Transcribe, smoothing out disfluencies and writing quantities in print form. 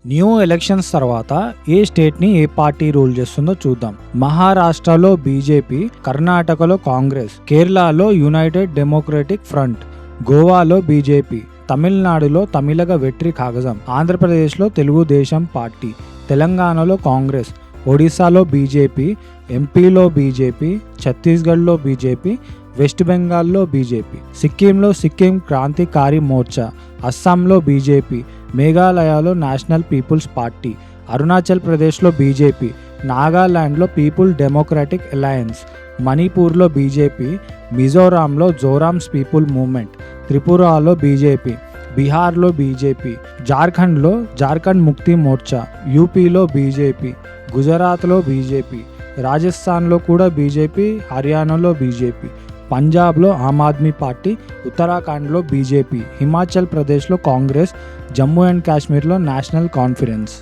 New elections తర్వాత ఏ state ని ఏ party rule చేస్తుందో చూద్దాం. మహారాష్ట్రలో బీజేపీ, కర్ణాటకలో కాంగ్రెస్, కేరళలో యునైటెడ్ డెమోక్రటిక్ ఫ్రంట్, గోవాలో బీజేపీ, తమిళనాడులో తమిళగ వెట్రి కాగజం, ఆంధ్రప్రదేశ్లో తెలుగుదేశం పార్టీ, తెలంగాణలో కాంగ్రెస్, ఒడిశాలో బీజేపీ, ఎంపీలో బీజేపీ, ఛత్తీస్గఢ్లో బీజేపీ, వెస్ట్ బెంగాల్లో బీజేపీ, సిక్కింలో సిక్కిం క్రాంతికారి మోర్చా, అస్సాంలో బీజేపీ, మేఘాలయలో నేషనల్ పీపుల్స్ పార్టీ, అరుణాచల్ ప్రదేశ్లో బీజేపీ, నాగాలాండ్లో పీపుల్ డెమోక్రటిక్ అలయన్స్, మణిపూర్లో బీజేపీ, మిజోరాంలో జోరామ్స్ పీపుల్ మూవ్మెంట్, త్రిపురలో బీజేపీ, బీహార్లో బీజేపీ, జార్ఖండ్లో జార్ఖండ్ ముక్తి మోర్చా, యూపీలో బీజేపీ, గుజరాత్లో బీజేపీ, రాజస్థాన్లో కూడా బీజేపీ, హర్యానాలో బీజేపీ, పంజాబ్లో ఆమ్ ఆద్మీ పార్టీ, ఉత్తరాఖండ్లో బీజేపీ, హిమాచల్ ప్రదేశ్లో కాంగ్రెస్, జమ్మూ అండ్ కాశ్మీర్లో నేషనల్ కాన్ఫరెన్స్.